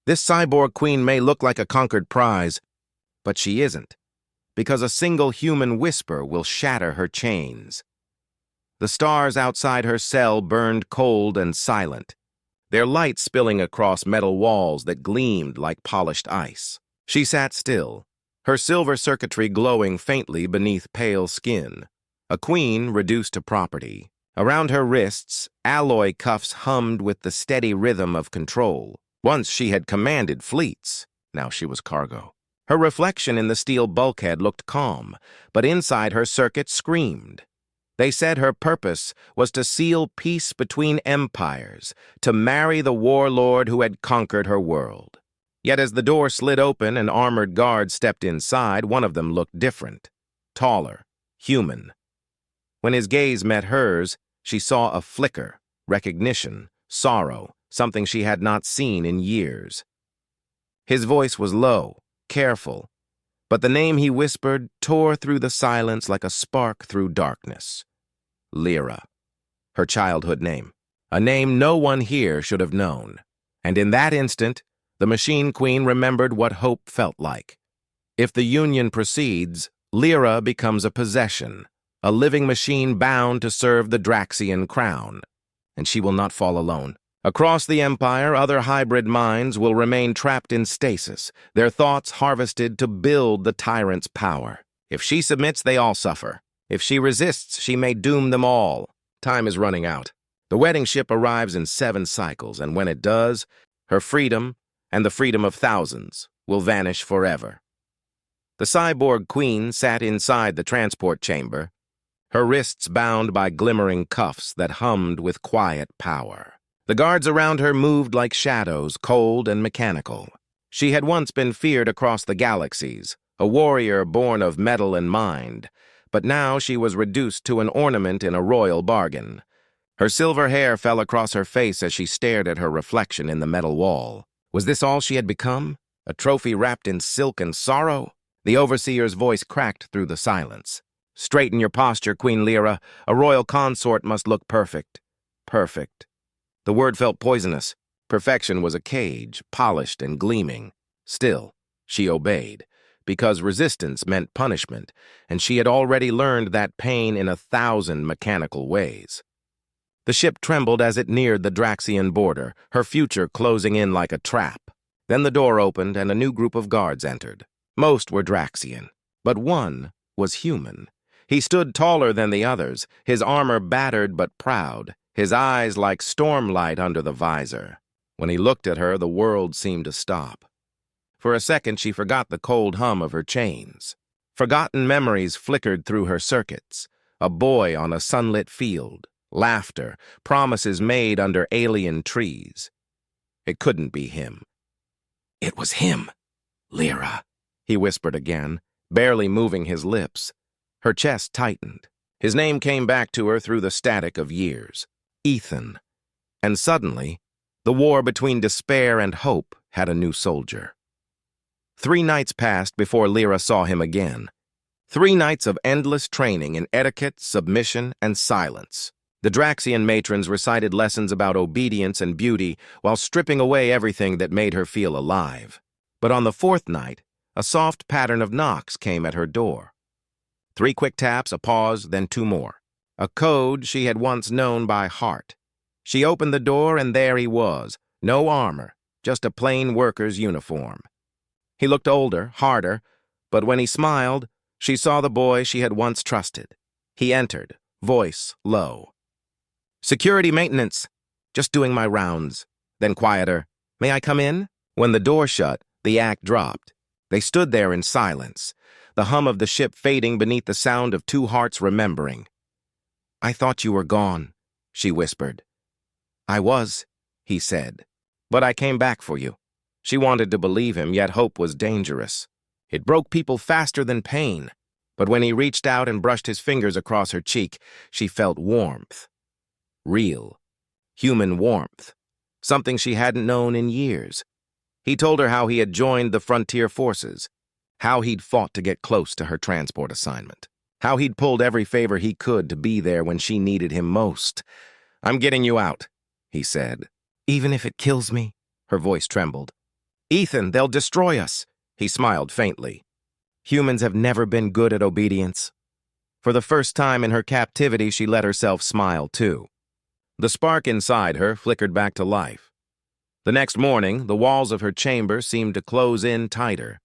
This cyborg queen may look like a conquered prize, but she isn't, because a single human whisper will shatter her chains. The stars outside her cell burned cold and silent, their light spilling across metal walls that gleamed like polished ice. She sat still, her silver circuitry glowing faintly beneath pale skin, a queen reduced to property. Around her wrists, alloy cuffs hummed with the steady rhythm of control. Once she had commanded fleets, now she was cargo. Her reflection in the steel bulkhead looked calm, but inside her circuit screamed. They said her purpose was to seal peace between empires, to marry the warlord who had conquered her world. Yet as the door slid open and armored guards stepped inside, one of them looked different, taller, human. When his gaze met hers, she saw a flicker, recognition, sorrow, something she had not seen in years. His voice was low, careful, but the name he whispered tore through the silence like a spark through darkness. Lyra, her childhood name, a name no one here should have known. And in that instant, the Machine Queen remembered what hope felt like. If the union proceeds, Lyra becomes a possession, a living machine bound to serve the Draxian crown. And she will not fall alone. Across the Empire, other hybrid minds will remain trapped in stasis, their thoughts harvested to build the tyrant's power. If she submits, they all suffer. If she resists, she may doom them all. Time is running out. The wedding ship arrives in 7 cycles, and when it does, her freedom, and the freedom of thousands, will vanish forever. The cyborg queen sat inside the transport chamber, her wrists bound by glimmering cuffs that hummed with quiet power. The guards around her moved like shadows, cold and mechanical. She had once been feared across the galaxies, a warrior born of metal and mind, but now she was reduced to an ornament in a royal bargain. Her silver hair fell across her face as she stared at her reflection in the metal wall. Was this all she had become? A trophy wrapped in silk and sorrow? The overseer's voice cracked through the silence. Straighten your posture, Queen Lyra. A royal consort must look perfect. Perfect. The word felt poisonous. Perfection was a cage, polished and gleaming. Still, she obeyed, because resistance meant punishment, and she had already learned that pain in 1,000 mechanical ways. The ship trembled as it neared the Draxian border, her future closing in like a trap. Then the door opened and a new group of guards entered. Most were Draxian, but one was human. He stood taller than the others, his armor battered but proud, his eyes like stormlight under the visor. When he looked at her, the world seemed to stop. For a second, she forgot the cold hum of her chains. Forgotten memories flickered through her circuits. A boy on a sunlit field, laughter, promises made under alien trees. It couldn't be him. It was him, Lyra, he whispered again, barely moving his lips. Her chest tightened. His name came back to her through the static of years. Ethan. And suddenly, the war between despair and hope had a new soldier. 3 nights passed before Lyra saw him again. 3 nights of endless training in etiquette, submission, and silence. The Draxian matrons recited lessons about obedience and beauty while stripping away everything that made her feel alive. But on the 4th night, a soft pattern of knocks came at her door. 3 quick taps, a pause, then 2 more. A code she had once known by heart. She opened the door and there he was, no armor, just a plain worker's uniform. He looked older, harder, but when he smiled, she saw the boy she had once trusted. He entered, voice low. Security maintenance. Just doing my rounds. Then quieter. May I come in? When the door shut, the act dropped. They stood there in silence, the hum of the ship fading beneath the sound of 2 hearts remembering. I thought you were gone, she whispered. I was, he said, but I came back for you. She wanted to believe him, yet hope was dangerous. It broke people faster than pain. But when he reached out and brushed his fingers across her cheek, she felt warmth. Real, human warmth. Something she hadn't known in years. He told her how he had joined the frontier forces, how he'd fought to get close to her transport assignment, how he'd pulled every favor he could to be there when she needed him most. I'm getting you out, he said. Even if it kills me? Her voice trembled. Ethan, they'll destroy us. He smiled faintly. Humans have never been good at obedience. For the first time in her captivity, she let herself smile, too. The spark inside her flickered back to life. The next morning, the walls of her chamber seemed to close in tighter.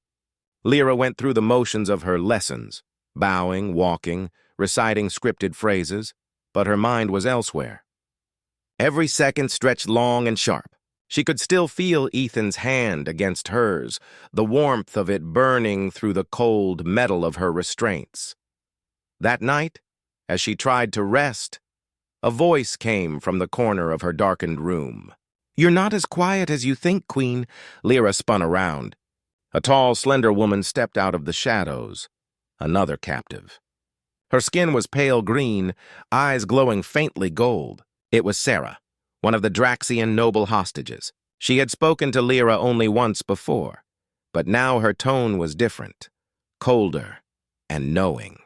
Lyra went through the motions of her lessons, bowing, walking, reciting scripted phrases, but her mind was elsewhere. Every second stretched long and sharp. She could still feel Ethan's hand against hers, the warmth of it burning through the cold metal of her restraints. That night, as she tried to rest, a voice came from the corner of her darkened room. "You're not as quiet as you think, Queen." Lyra spun around. A tall, slender woman stepped out of the shadows, another captive. Her skin was pale green, eyes glowing faintly gold. It was Sarah, one of the Draxian noble hostages. She had spoken to Lyra only once before, but now her tone was different, colder and knowing.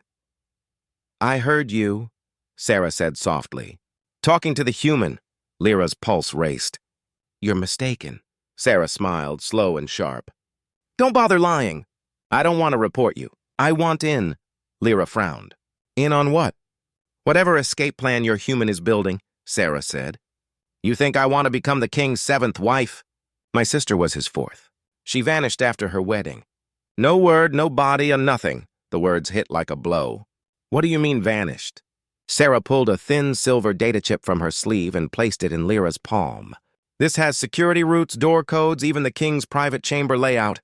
"I heard you," Sarah said softly. "Talking to the human." Lyra's pulse raced. "You're mistaken." Sarah smiled, slow and sharp. "Don't bother lying. I don't want to report you. I want in." Lyra frowned. "In on what?" "Whatever escape plan your human is building," Sarah said. "You think I want to become the king's 7th wife?" "My sister was his 4th. She vanished after her wedding." "No word, no body, a nothing." The words hit like a blow. "What do you mean vanished?" Sarah pulled a thin silver data chip from her sleeve and placed it in Lyra's palm. "This has security routes, door codes, even the king's private chamber layout.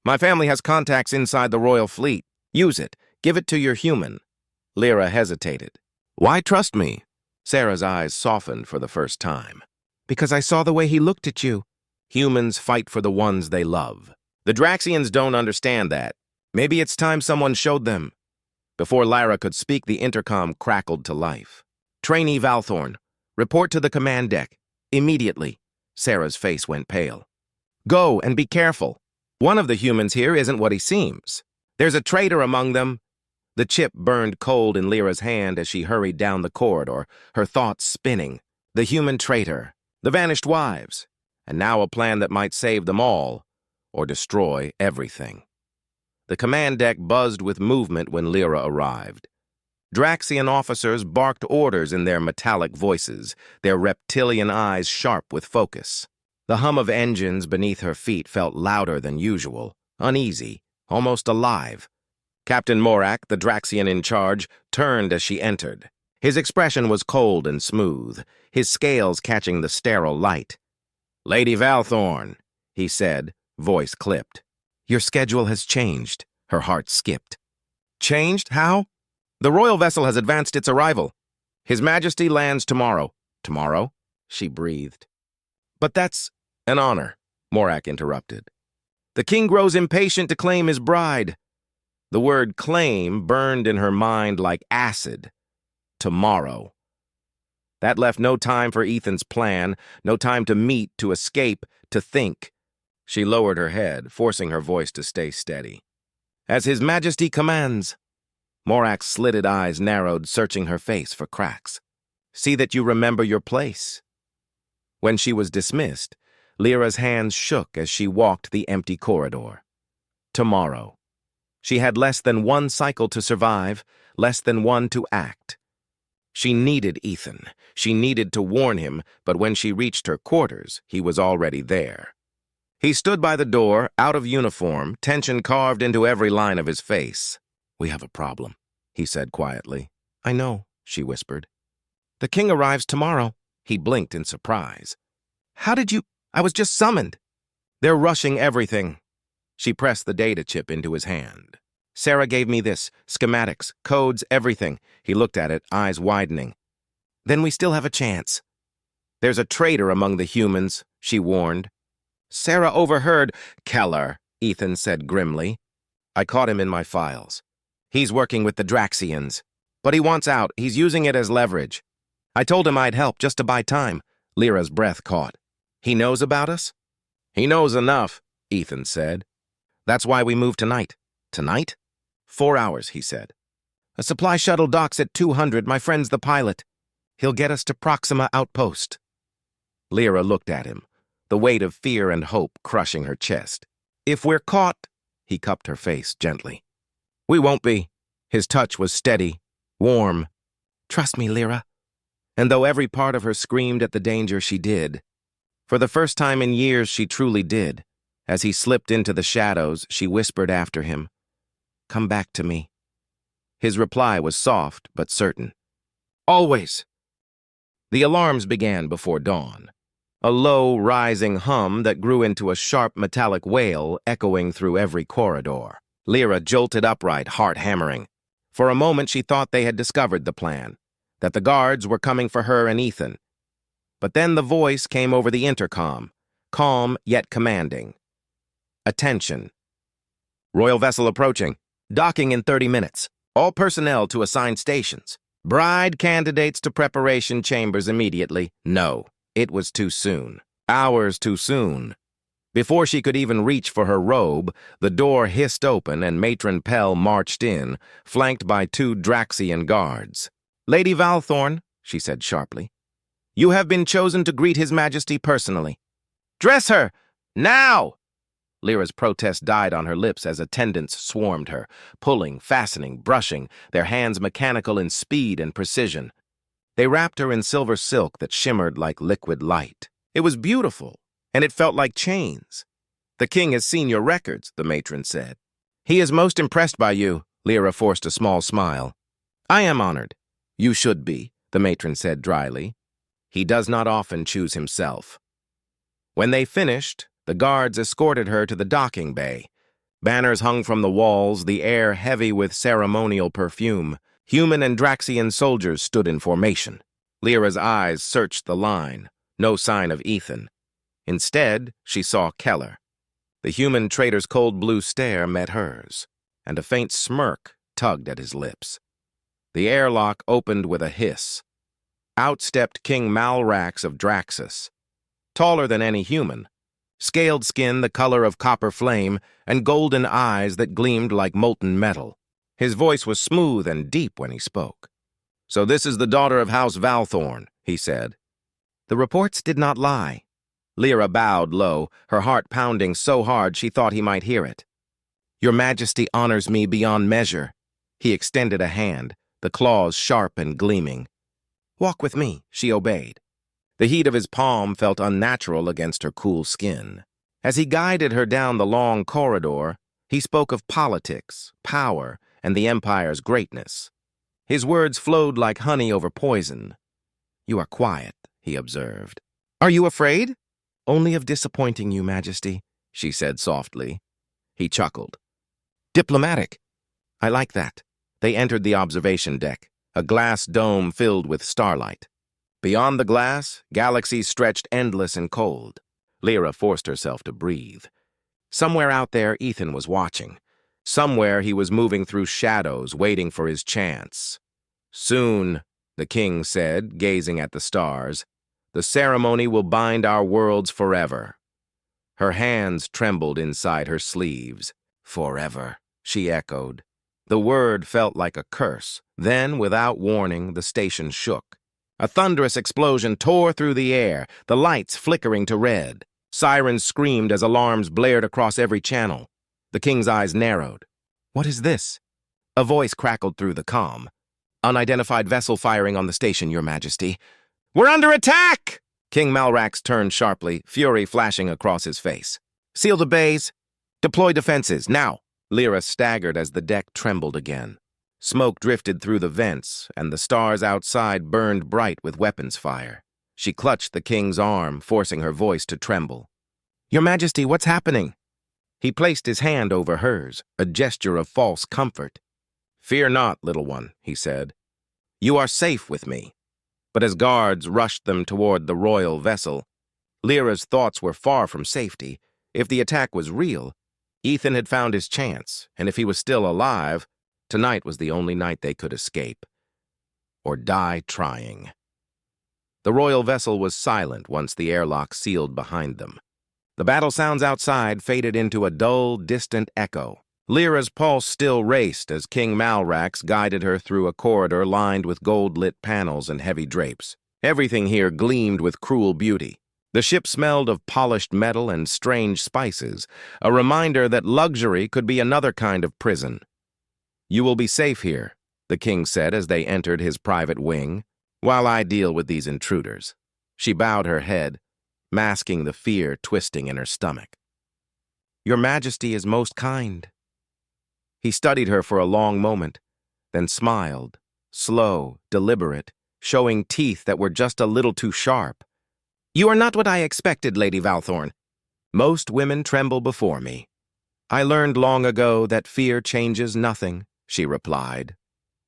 My family has contacts inside the royal fleet. Use it. Give it to your human." Lyra hesitated. "Why trust me?" Sarah's eyes softened for the first time. "Because I saw the way he looked at you." Humans fight for the ones they love. The Draxians don't understand that. Maybe it's time someone showed them. Before Lyra could speak, the intercom crackled to life. "Trainee Valthorn, report to the command deck. Immediately." Sarah's face went pale. "Go, and be careful. One of the humans here isn't what he seems. There's a traitor among them." The chip burned cold in Lyra's hand as she hurried down the corridor, her thoughts spinning. The human traitor, the vanished wives, and now a plan that might save them all, or destroy everything. The command deck buzzed with movement when Lyra arrived. Draxian officers barked orders in their metallic voices, their reptilian eyes sharp with focus. The hum of engines beneath her feet felt louder than usual, uneasy, almost alive. Captain Morak, the Draxian in charge, turned as she entered. His expression was cold and smooth, his scales catching the sterile light. "Lady Valthorn," he said, voice clipped. "Your schedule has changed." Her heart skipped. "Changed? How?" "The royal vessel has advanced its arrival. His Majesty lands tomorrow." "Tomorrow?" she breathed. "But that's an honor," Morak interrupted. "The king grows impatient to claim his bride." The word claim burned in her mind like acid. Tomorrow. That left no time for Ethan's plan, no time to meet, to escape, to think. She lowered her head, forcing her voice to stay steady. "As His Majesty commands." Morak's slitted eyes narrowed, searching her face for cracks. "See that you remember your place." When she was dismissed, Lyra's hands shook as she walked the empty corridor. Tomorrow. She had less than one cycle to survive, less than one to act. She needed Ethan. She needed to warn him, but when she reached her quarters, he was already there. He stood by the door, out of uniform, tension carved into every line of his face. "We have a problem," he said quietly. "I know," she whispered. "The king arrives tomorrow." He blinked in surprise. "How did you—" "I was just summoned." "They're rushing everything." She pressed the data chip into his hand. "Sarah gave me this, schematics, codes, everything." He looked at it, eyes widening. "Then we still have a chance." "There's a traitor among the humans," she warned. Sarah overheard. "Keller," Ethan said grimly. "I caught him in my files. He's working with the Draxians. But he wants out. He's using it as leverage. I told him I'd help just to buy time." Lyra's breath caught. "He knows about us?" "He knows enough," Ethan said. "That's why we moved tonight." "Tonight?" 4 hours, he said. "A supply shuttle docks at 200. My friend's the pilot. He'll get us to Proxima Outpost." Lyra looked at him, the weight of fear and hope crushing her chest. If we're caught, he cupped her face gently. We won't be. His touch was steady, warm. Trust me, Lyra. And though every part of her screamed at the danger, she did. For the first time in years, she truly did. As he slipped into the shadows, she whispered after him, "Come back to me." His reply was soft but certain. Always. The alarms began before dawn. A low, rising hum that grew into a sharp metallic wail echoing through every corridor. Lyra jolted upright, heart hammering. For a moment she thought they had discovered the plan, that the guards were coming for her and Ethan. But then the voice came over the intercom, calm yet commanding. Attention. Royal vessel approaching. Docking in 30 minutes. All personnel to assigned stations. Bride candidates to preparation chambers immediately. No, it was too soon. Hours too soon. Before she could even reach for her robe, the door hissed open and Matron Pell marched in, flanked by 2 Draxian guards. "Lady Valthorn," she said sharply, "you have been chosen to greet His Majesty personally. Dress her! Now!" Lyra's protest died on her lips as attendants swarmed her, pulling, fastening, brushing, their hands mechanical in speed and precision. They wrapped her in silver silk that shimmered like liquid light. It was beautiful, and it felt like chains. "The king has seen your records," the matron said. "He is most impressed by you," Lyra forced a small smile. "I am honored." "You should be," the matron said dryly. "He does not often choose himself." When they finished, the guards escorted her to the docking bay. Banners hung from the walls, the air heavy with ceremonial perfume. Human and Draxian soldiers stood in formation. Lyra's eyes searched the line. No sign of Ethan. Instead, she saw Keller. The human trader's cold blue stare met hers, and a faint smirk tugged at his lips. The airlock opened with a hiss. Out stepped King Malrax of Draxus. Taller than any human, scaled skin the color of copper flame, and golden eyes that gleamed like molten metal. His voice was smooth and deep when he spoke. "So this is the daughter of House Valthorn," he said. The reports did not lie. Lyra bowed low, her heart pounding so hard she thought he might hear it. "Your Majesty honors me beyond measure." He extended a hand, the claws sharp and gleaming. "Walk with me," she obeyed. The heat of his palm felt unnatural against her cool skin. As he guided her down the long corridor, he spoke of politics, power, and the Empire's greatness. His words flowed like honey over poison. "You are quiet," he observed. "Are you afraid?" "Only of disappointing you, Majesty," she said softly. He chuckled. "Diplomatic. I like that." They entered the observation deck, a glass dome filled with starlight. Beyond the glass, galaxies stretched endless and cold. Lyra forced herself to breathe. Somewhere out there, Ethan was watching. Somewhere he was moving through shadows, waiting for his chance. "Soon," the king said, gazing at the stars, "the ceremony will bind our worlds forever." Her hands trembled inside her sleeves. "Forever," she echoed. The word felt like a curse. Then, without warning, the station shook. A thunderous explosion tore through the air, the lights flickering to red. Sirens screamed as alarms blared across every channel. The king's eyes narrowed. "What is this?" A voice crackled through the comm. "Unidentified vessel firing on the station, Your Majesty." "We're under attack!" King Malrax turned sharply, fury flashing across his face. "Seal the bays. Deploy defenses, now!" Lyra staggered as the deck trembled again. Smoke drifted through the vents, and the stars outside burned bright with weapons fire. She clutched the king's arm, forcing her voice to tremble. "Your Majesty, what's happening?" He placed his hand over hers, a gesture of false comfort. "Fear not, little one," he said. "You are safe with me." But as guards rushed them toward the royal vessel, Lyra's thoughts were far from safety. If the attack was real, Ethan had found his chance, and if he was still alive, tonight was the only night they could escape. Or die trying. The royal vessel was silent once the airlock sealed behind them. The battle sounds outside faded into a dull, distant echo. Lyra's pulse still raced as King Malrax guided her through a corridor lined with gold-lit panels and heavy drapes. Everything here gleamed with cruel beauty. The ship smelled of polished metal and strange spices, a reminder that luxury could be another kind of prison. "You will be safe here," the king said as they entered his private wing, "while I deal with these intruders." She bowed her head, masking the fear twisting in her stomach. "Your Majesty is most kind." He studied her for a long moment, then smiled, slow, deliberate, showing teeth that were just a little too sharp. "You are not what I expected, Lady Valthorn. Most women tremble before me. I learned long ago that fear changes nothing," she replied.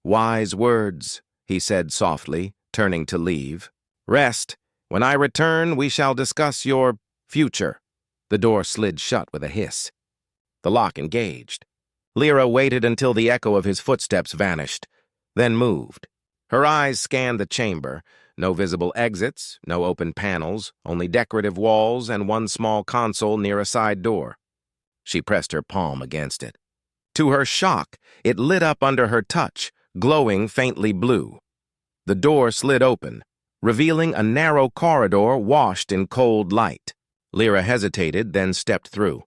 "Wise words," he said softly, turning to leave. "Rest. When I return, we shall discuss your future." The door slid shut with a hiss. The lock engaged. Lyra waited until the echo of his footsteps vanished, then moved. Her eyes scanned the chamber. No visible exits, no open panels, only decorative walls and one small console near a side door. She pressed her palm against it. To her shock, it lit up under her touch, glowing faintly blue. The door slid open, revealing a narrow corridor washed in cold light. Lyra hesitated, then stepped through.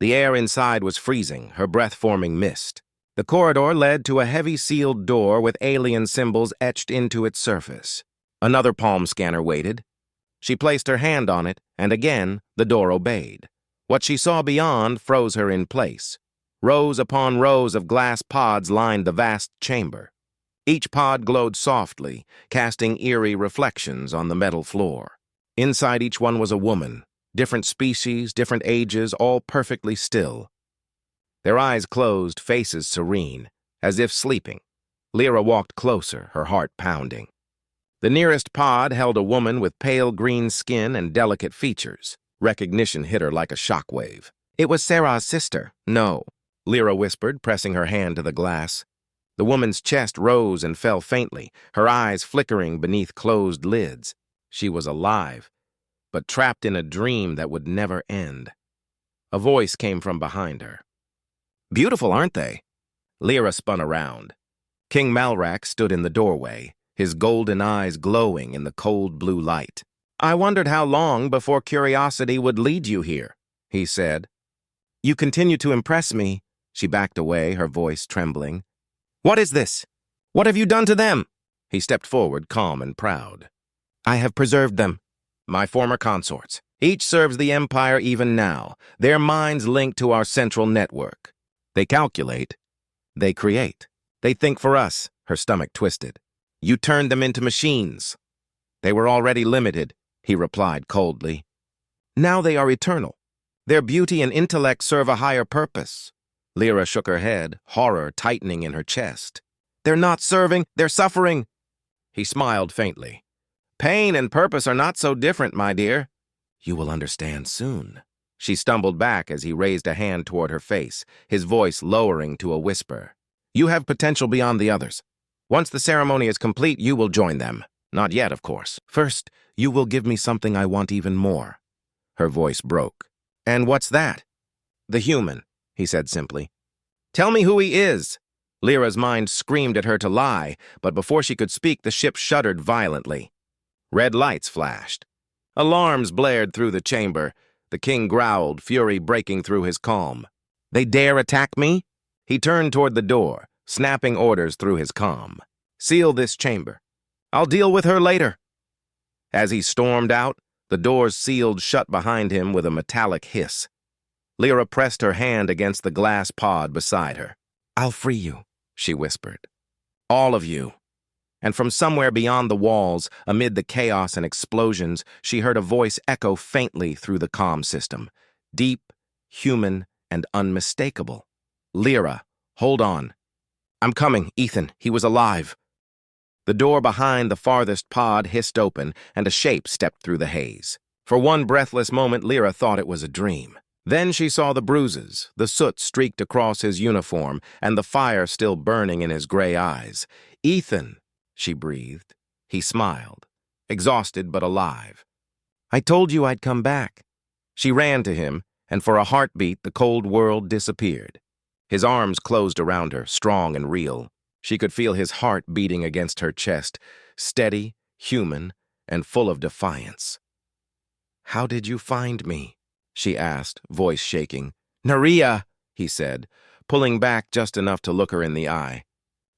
The air inside was freezing, her breath forming mist. The corridor led to a heavy sealed door with alien symbols etched into its surface. Another palm scanner waited. She placed her hand on it, and again the door obeyed. What she saw beyond froze her in place. Rows upon rows of glass pods lined the vast chamber. Each pod glowed softly, casting eerie reflections on the metal floor. Inside each one was a woman, different species, different ages, all perfectly still. Their eyes closed, faces serene, as if sleeping. Lyra walked closer, her heart pounding. The nearest pod held a woman with pale green skin and delicate features. Recognition hit her like a shockwave. "It was Sarah's sister." "No," Lyra whispered, pressing her hand to the glass. The woman's chest rose and fell faintly, her eyes flickering beneath closed lids. She was alive, but trapped in a dream that would never end. A voice came from behind her. "Beautiful, aren't they?" Lyra spun around. King Malrak stood in the doorway, his golden eyes glowing in the cold blue light. "I wondered how long before curiosity would lead you here," he said. "You continue to impress me." She backed away, her voice trembling. "What is this? What have you done to them?" He stepped forward, calm and proud. "I have preserved them. My former consorts. Each serves the Empire even now, their minds linked to our central network. They calculate. They create. They think for us." Her stomach twisted. "You turned them into machines." "They were already limited," he replied coldly. "Now they are eternal. Their beauty and intellect serve a higher purpose." Lyra shook her head, horror tightening in her chest. "They're not serving, they're suffering." He smiled faintly. "Pain and purpose are not so different, my dear." "You will understand soon." She stumbled back as he raised a hand toward her face, his voice lowering to a whisper. "You have potential beyond the others. Once the ceremony is complete, you will join them. Not yet, of course. First, you will give me something I want even more." Her voice broke. "And what's that?" "The human," he said simply. "Tell me who he is." Lyra's mind screamed at her to lie, but before she could speak, the ship shuddered violently. Red lights flashed. Alarms blared through the chamber. The king growled, fury breaking through his calm. "They dare attack me?" He turned toward the door, snapping orders through his calm. "Seal this chamber. I'll deal with her later." As he stormed out, the doors sealed shut behind him with a metallic hiss. Lyra pressed her hand against the glass pod beside her. "I'll free you," she whispered. "All of you." And from somewhere beyond the walls, amid the chaos and explosions, she heard a voice echo faintly through the comm system. Deep, human, and unmistakable. "Lyra, hold on." "I'm coming, Ethan. He was alive." The door behind the farthest pod hissed open, and a shape stepped through the haze. For one breathless moment, Lyra thought it was a dream. Then she saw the bruises, the soot streaked across his uniform, and the fire still burning in his gray eyes. "Ethan," she breathed. He smiled, exhausted but alive. "I told you I'd come back." She ran to him, and for a heartbeat, the cold world disappeared. His arms closed around her, strong and real. She could feel his heart beating against her chest, steady, human, and full of defiance. "How did you find me?" she asked, voice shaking. "Naria," he said, pulling back just enough to look her in the eye.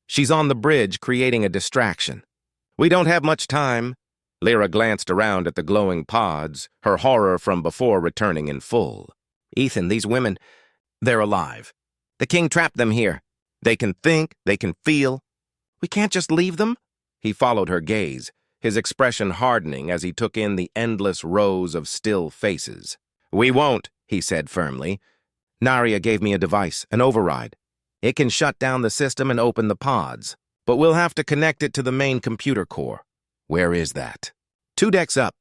"She's on the bridge, creating a distraction." "We don't have much time." Lyra glanced around at the glowing pods, her horror from before returning in full. "Ethan, these women, they're alive. The king trapped them here. They can think, they can feel. We can't just leave them?" He followed her gaze, his expression hardening as he took in the endless rows of still faces. "We won't," he said firmly. "Naria gave me a device, an override. It can shut down the system and open the pods, but we'll have to connect it to the main computer core." "Where is that?" "2 decks up,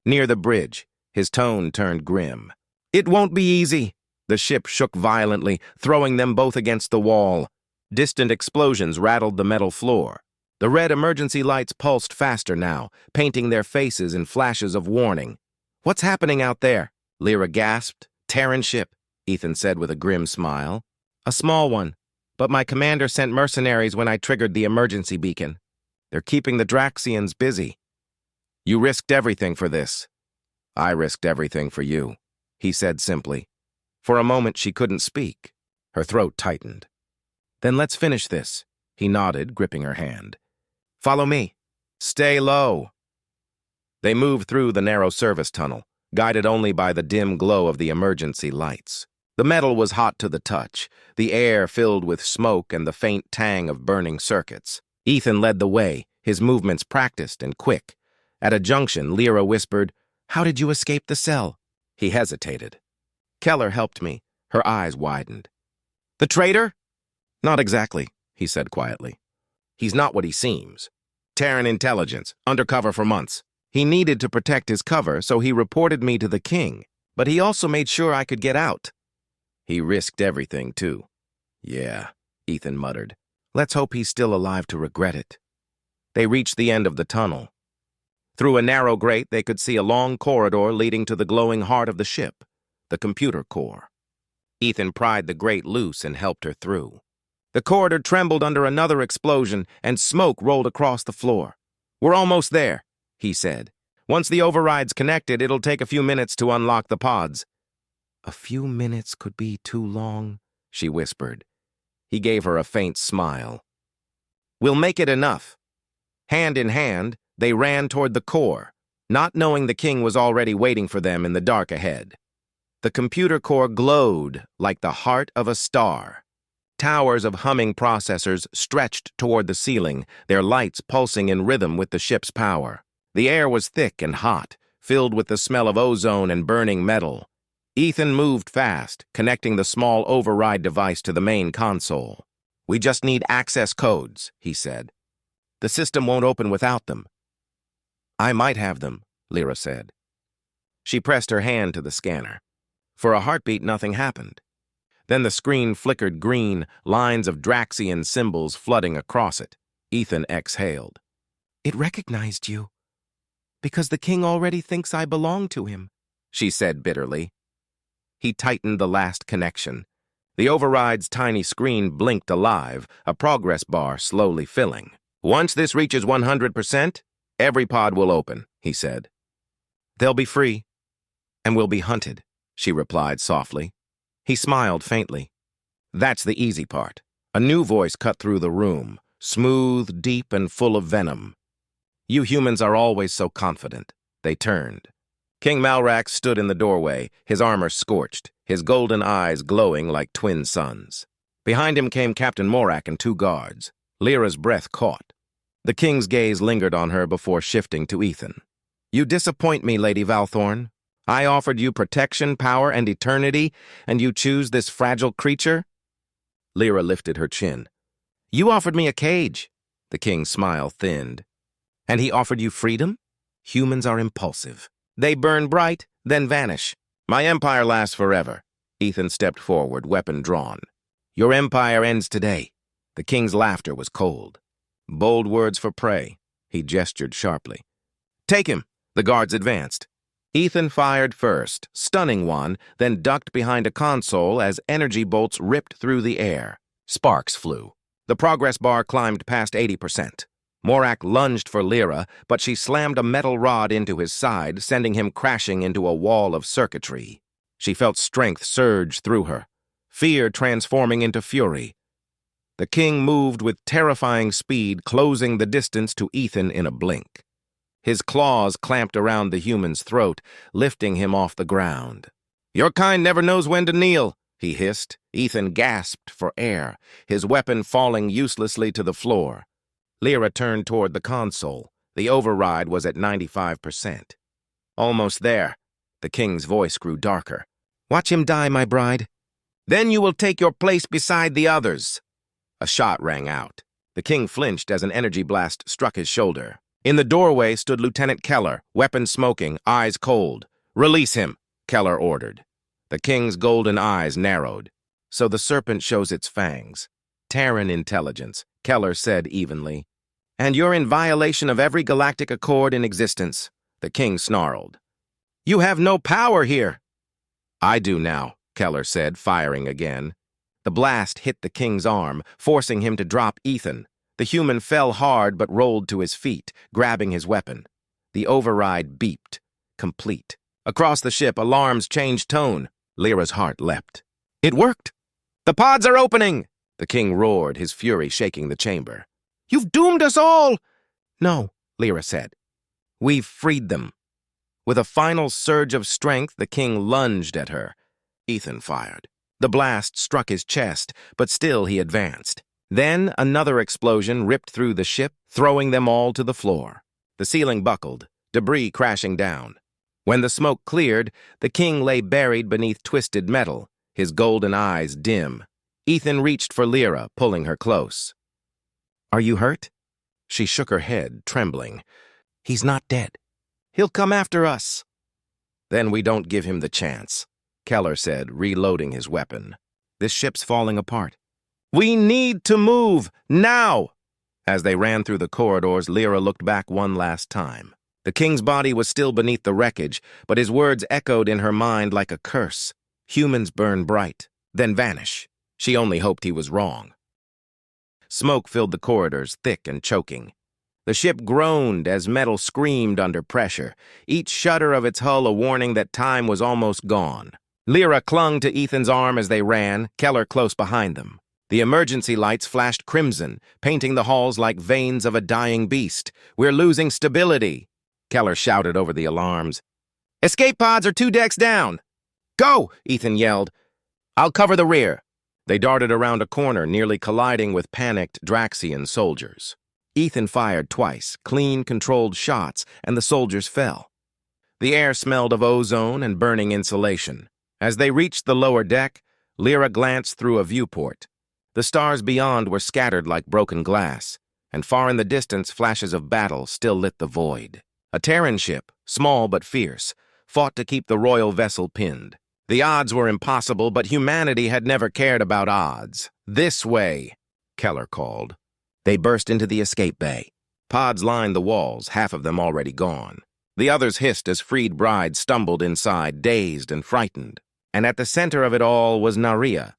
near the bridge." His tone turned grim. "It won't be easy." The ship shook violently, throwing them both against the wall. Distant explosions rattled the metal floor. The red emergency lights pulsed faster now, painting their faces in flashes of warning. "What's happening out there?" Lyra gasped. "Terran ship," Ethan said with a grim smile. "A small one, but my commander sent mercenaries when I triggered the emergency beacon. They're keeping the Draxians busy." "You risked everything for this." "I risked everything for you," he said simply. For a moment she couldn't speak. Her throat tightened. "Then let's finish this," he nodded, gripping her hand. "Follow me." "Stay low." They moved through the narrow service tunnel, guided only by the dim glow of the emergency lights. The metal was hot to the touch, the air filled with smoke and the faint tang of burning circuits. Ethan led the way, his movements practiced and quick. At a junction, Lyra whispered, "How did you escape the cell?" He hesitated. "Keller helped me." Her eyes widened. "The traitor?" "Not exactly," he said quietly. "He's not what he seems. Terran intelligence, undercover for months. He needed to protect his cover, so he reported me to the king, but he also made sure I could get out." "He risked everything, too." "Yeah," Ethan muttered. "Let's hope he's still alive to regret it." They reached the end of the tunnel. Through a narrow grate, they could see a long corridor leading to the glowing heart of the ship, the computer core. Ethan pried the grate loose and helped her through. The corridor trembled under another explosion, and smoke rolled across the floor. "We're almost there," he said. "Once the override's connected, it'll take a few minutes to unlock the pods." "A few minutes could be too long," she whispered. He gave her a faint smile. "We'll make it enough." Hand in hand, they ran toward the core, not knowing the king was already waiting for them in the dark ahead. The computer core glowed like the heart of a star. Towers of humming processors stretched toward the ceiling, their lights pulsing in rhythm with the ship's power. The air was thick and hot, filled with the smell of ozone and burning metal. Ethan moved fast, connecting the small override device to the main console. "We just need access codes," he said. "The system won't open without them." "I might have them," Lyra said. She pressed her hand to the scanner. For a heartbeat, nothing happened. Then the screen flickered green, lines of Draxian symbols flooding across it. Ethan exhaled. "It recognized you. Because the king already thinks I belong to him," she said bitterly. He tightened the last connection. The override's tiny screen blinked alive, a progress bar slowly filling. "Once this reaches 100%, every pod will open," he said. "They'll be free, and we'll be hunted," she replied softly. He smiled faintly. "That's the easy part." A new voice cut through the room, smooth, deep, and full of venom. "You humans are always so confident." They turned. King Malrax stood in the doorway, his armor scorched, his golden eyes glowing like twin suns. Behind him came Captain Morak and 2 guards. Lyra's breath caught. The king's gaze lingered on her before shifting to Ethan. "You disappoint me, Lady Valthorn. I offered you protection, power, and eternity, and you choose this fragile creature?" Lyra lifted her chin. "You offered me a cage." The king's smile thinned. "And he offered you freedom? Humans are impulsive. They burn bright, then vanish. My empire lasts forever." Ethan stepped forward, weapon drawn. "Your empire ends today." The king's laughter was cold. "Bold words for prey." He gestured sharply. "Take him." The guards advanced. Ethan fired first, stunning one, then ducked behind a console as energy bolts ripped through the air. Sparks flew. The progress bar climbed past 80%. Morak lunged for Lyra, but she slammed a metal rod into his side, sending him crashing into a wall of circuitry. She felt strength surge through her, fear transforming into fury. The king moved with terrifying speed, closing the distance to Ethan in a blink. His claws clamped around the human's throat, lifting him off the ground. "Your kind never knows when to kneel," he hissed. Ethan gasped for air, his weapon falling uselessly to the floor. Lyra turned toward the console. The override was at 95%. "Almost there." The king's voice grew darker. "Watch him die, my bride. Then you will take your place beside the others." A shot rang out. The king flinched as an energy blast struck his shoulder. In the doorway stood Lieutenant Keller, weapon smoking, eyes cold. "Release him," Keller ordered. The king's golden eyes narrowed. "So the serpent shows its fangs. Terran intelligence," Keller said evenly. "And you're in violation of every galactic accord in existence," the king snarled. "You have no power here." "I do now," Keller said, firing again. The blast hit the king's arm, forcing him to drop Ethan. The human fell hard but rolled to his feet, grabbing his weapon. The override beeped, complete. Across the ship, alarms changed tone. Lyra's heart leapt. "It worked! The pods are opening!" The king roared, his fury shaking the chamber. "You've doomed us all!" "No," Lyra said. "We've freed them." With a final surge of strength, the king lunged at her. Ethan fired. The blast struck his chest, but still he advanced. Then another explosion ripped through the ship, throwing them all to the floor. The ceiling buckled, debris crashing down. When the smoke cleared, the king lay buried beneath twisted metal, his golden eyes dim. Ethan reached for Lyra, pulling her close. "Are you hurt?" She shook her head, trembling. "He's not dead. He'll come after us." "Then we don't give him the chance," Keller said, reloading his weapon. "This ship's falling apart. We need to move, now!" As they ran through the corridors, Lyra looked back one last time. The king's body was still beneath the wreckage, but his words echoed in her mind like a curse. Humans burn bright, then vanish. She only hoped he was wrong. Smoke filled the corridors, thick and choking. The ship groaned as metal screamed under pressure, each shudder of its hull a warning that time was almost gone. Lyra clung to Ethan's arm as they ran, Keller close behind them. The emergency lights flashed crimson, painting the halls like veins of a dying beast. "We're losing stability," Keller shouted over the alarms. "Escape pods are 2 decks down." "Go!" Ethan yelled. "I'll cover the rear." They darted around a corner, nearly colliding with panicked Draxian soldiers. Ethan fired twice, clean, controlled shots, and the soldiers fell. The air smelled of ozone and burning insulation. As they reached the lower deck, Lyra glanced through a viewport. The stars beyond were scattered like broken glass, and far in the distance flashes of battle still lit the void. A Terran ship, small but fierce, fought to keep the royal vessel pinned. The odds were impossible, but humanity had never cared about odds. "This way," Keller called. They burst into the escape bay. Pods lined the walls, half of them already gone. The others hissed as freed brides stumbled inside, dazed and frightened. And at the center of it all was Naria,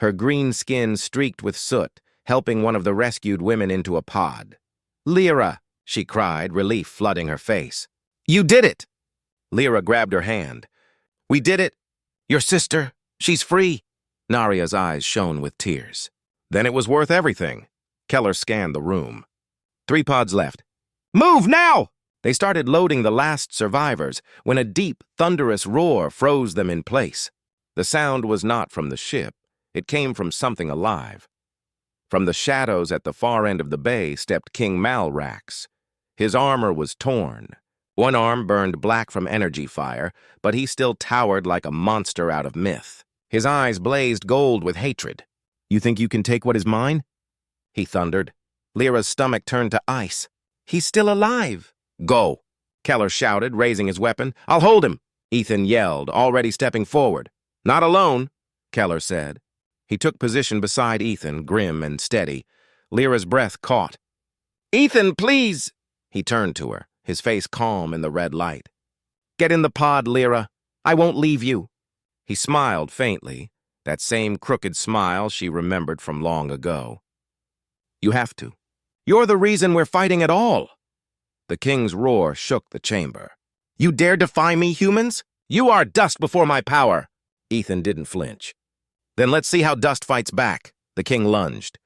her green skin streaked with soot, helping one of the rescued women into a pod. "Lyra," she cried, relief flooding her face. "You did it!" Lyra grabbed her hand. "We did it! Your sister, she's free!" Naria's eyes shone with tears. "Then it was worth everything." Keller scanned the room. 3 pods left. "Move now!" They started loading the last survivors when a deep, thunderous roar froze them in place. The sound was not from the ship. It came from something alive. From the shadows at the far end of the bay stepped King Malrax. His armor was torn. One arm burned black from energy fire, but he still towered like a monster out of myth. His eyes blazed gold with hatred. "You think you can take what is mine?" he thundered. Lyra's stomach turned to ice. "He's still alive." "Go," Keller shouted, raising his weapon. "I'll hold him," Ethan yelled, already stepping forward. "Not alone," Keller said. He took position beside Ethan, grim and steady. Lyra's breath caught. "Ethan, please!" He turned to her, his face calm in the red light. "Get in the pod, Lyra. I won't leave you." He smiled faintly, that same crooked smile she remembered from long ago. "You have to. You're the reason we're fighting at all." The king's roar shook the chamber. "You dare defy me, humans? You are dust before my power." Ethan didn't flinch. "Then let's see how dust fights back." The king lunged.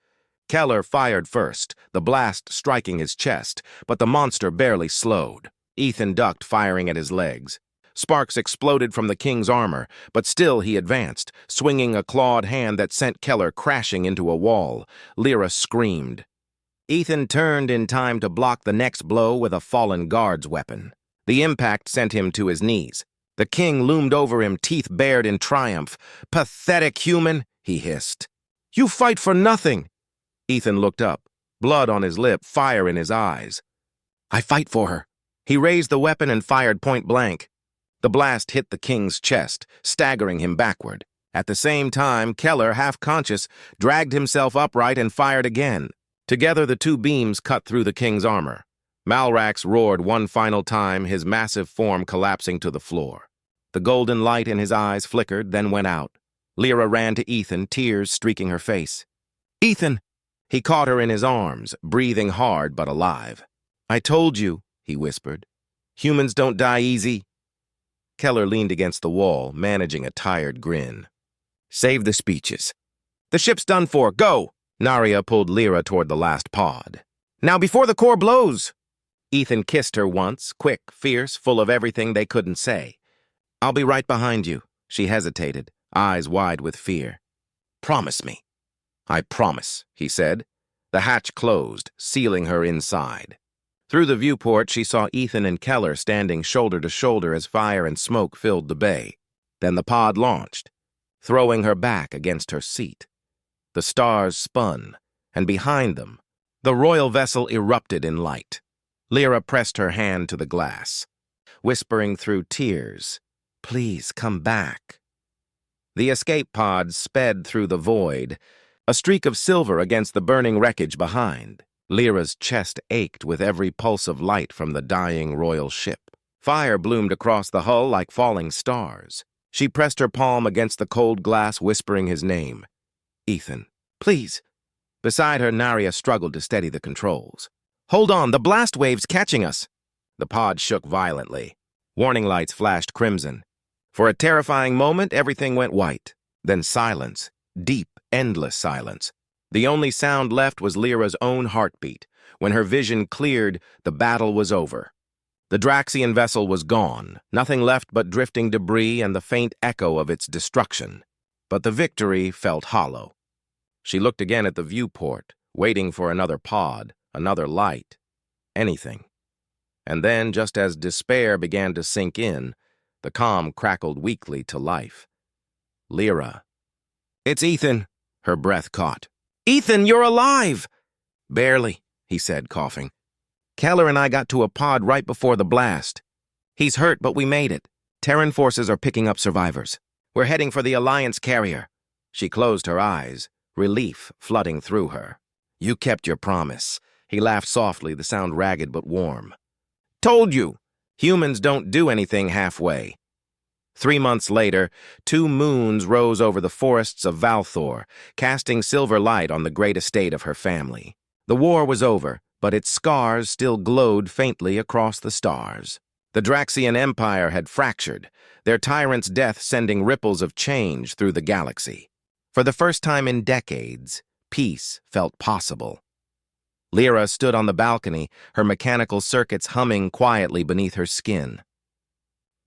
Keller fired first, the blast striking his chest, but the monster barely slowed. Ethan ducked, firing at his legs. Sparks exploded from the king's armor, but still he advanced, swinging a clawed hand that sent Keller crashing into a wall. Lyra screamed. Ethan turned in time to block the next blow with a fallen guard's weapon. The impact sent him to his knees. The king loomed over him, teeth bared in triumph. "Pathetic human," he hissed. "You fight for nothing." Ethan looked up, blood on his lip, fire in his eyes. "I fight for her." He raised the weapon and fired point blank. The blast hit the king's chest, staggering him backward. At the same time, Keller, half-conscious, dragged himself upright and fired again. Together, the two beams cut through the king's armor. Malrax roared one final time, his massive form collapsing to the floor. The golden light in his eyes flickered, then went out. Lyra ran to Ethan, tears streaking her face. "Ethan!" He caught her in his arms, breathing hard but alive. "I told you," he whispered. "Humans don't die easy." Keller leaned against the wall, managing a tired grin. "Save the speeches. The ship's done for. Go!" Naria pulled Lyra toward the last pod. "Now before the core blows!" Ethan kissed her once, quick, fierce, full of everything they couldn't say. "I'll be right behind you." She hesitated, eyes wide with fear. "Promise me." "I promise," he said. The hatch closed, sealing her inside. Through the viewport, she saw Ethan and Keller standing shoulder to shoulder as fire and smoke filled the bay. Then the pod launched, throwing her back against her seat. The stars spun, and behind them, the royal vessel erupted in light. Lyra pressed her hand to the glass, whispering through tears, "Please come back." The escape pod sped through the void, a streak of silver against the burning wreckage behind. Lyra's chest ached with every pulse of light from the dying royal ship. Fire bloomed across the hull like falling stars. She pressed her palm against the cold glass, whispering his name. "Ethan, please." Beside her, Naria struggled to steady the controls. "Hold on, the blast wave's catching us." The pod shook violently. Warning lights flashed crimson. For a terrifying moment, everything went white. Then silence, deep, endless silence. The only sound left was Lyra's own heartbeat. When her vision cleared, the battle was over. The Draxian vessel was gone, nothing left but drifting debris and the faint echo of its destruction. But the victory felt hollow. She looked again at the viewport, waiting for another pod, another light, anything. And then, just as despair began to sink in, the comm crackled weakly to life. "Lyra." "It's Ethan." Her breath caught. "Ethan, you're alive!" "Barely," he said, coughing. "Keller and I got to a pod right before the blast. He's hurt, but we made it. Terran forces are picking up survivors. We're heading for the Alliance carrier." She closed her eyes, relief flooding through her. "You kept your promise." He laughed softly, the sound ragged but warm. "Told you! Humans don't do anything halfway." 3 months later, 2 moons rose over the forests of Valthor, casting silver light on the great estate of her family. The war was over, but its scars still glowed faintly across the stars. The Draxian Empire had fractured, their tyrant's death sending ripples of change through the galaxy. For the first time in decades, peace felt possible. Lyra stood on the balcony, her mechanical circuits humming quietly beneath her skin.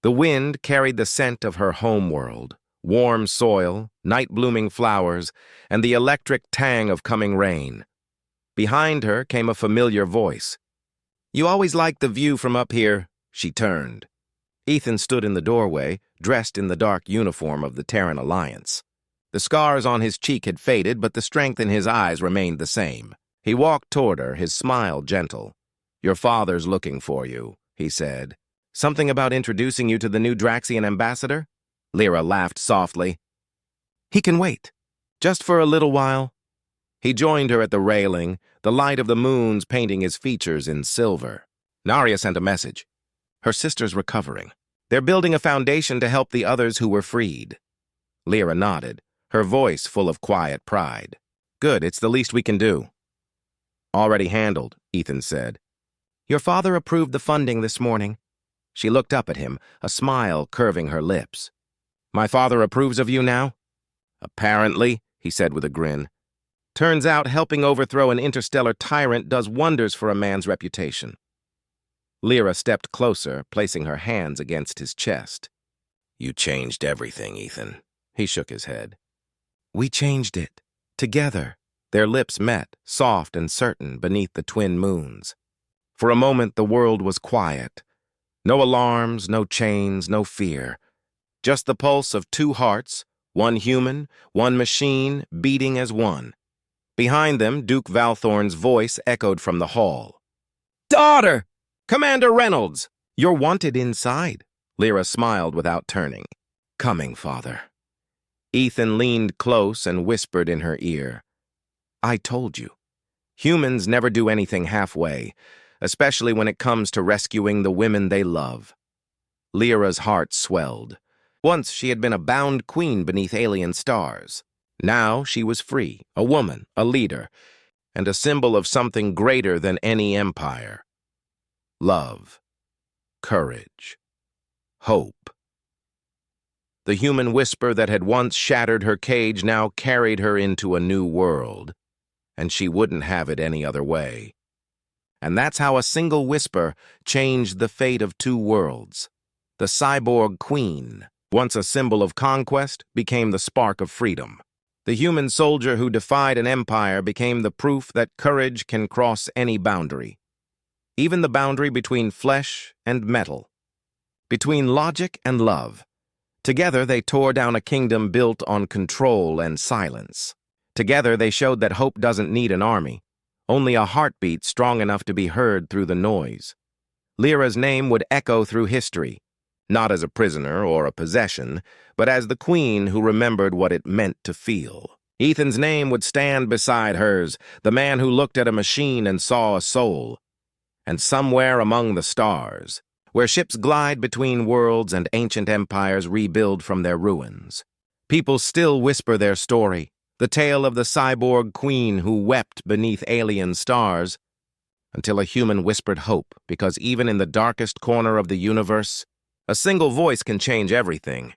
The wind carried the scent of her homeworld, warm soil, night-blooming flowers, and the electric tang of coming rain. Behind her came a familiar voice. "You always liked the view from up here." She turned. Ethan stood in the doorway, dressed in the dark uniform of the Terran Alliance. The scars on his cheek had faded, but the strength in his eyes remained the same. He walked toward her, his smile gentle. "Your father's looking for you," he said. "Something about introducing you to the new Draxian ambassador?" Lyra laughed softly. "He can wait. Just for a little while." He joined her at the railing, the light of the moons painting his features in silver. Naria sent a message. "Her sister's recovering. They're building a foundation to help the others who were freed." Lyra nodded, her voice full of quiet pride. "Good, it's the least we can do." Already handled, Ethan said. Your father approved the funding this morning. She looked up at him, a smile curving her lips. My father approves of you now? Apparently, he said with a grin. Turns out helping overthrow an interstellar tyrant does wonders for a man's reputation. Lyra stepped closer, placing her hands against his chest. You changed everything, Ethan. He shook his head. We changed it. Together. Their lips met, soft and certain, beneath the twin moons. For a moment, the world was quiet. No alarms, no chains, no fear. Just the pulse of two hearts, one human, one machine, beating as one. Behind them, Duke Valthorn's voice echoed from the hall. Daughter! Commander Reynolds! You're wanted inside. Lyra smiled without turning. Coming, father. Ethan leaned close and whispered in her ear. I told you. Humans never do anything halfway, especially when it comes to rescuing the women they love. Lyra's heart swelled. Once she had been a bound queen beneath alien stars. Now she was free, a woman, a leader, and a symbol of something greater than any empire. Love, courage, hope. The human whisper that had once shattered her cage now carried her into a new world, and she wouldn't have it any other way. And that's how a single whisper changed the fate of two worlds. The cyborg queen, once a symbol of conquest, became the spark of freedom. The human soldier who defied an empire became the proof that courage can cross any boundary. Even the boundary between flesh and metal. Between logic and love. Together they tore down a kingdom built on control and silence. Together they showed that hope doesn't need an army, only a heartbeat strong enough to be heard through the noise. Lyra's name would echo through history, not as a prisoner or a possession, but as the queen who remembered what it meant to feel. Ethan's name would stand beside hers, the man who looked at a machine and saw a soul. And somewhere among the stars, where ships glide between worlds and ancient empires rebuild from their ruins, people still whisper their story, the tale of the cyborg queen who wept beneath alien stars, until a human whispered hope, because even in the darkest corner of the universe, a single voice can change everything.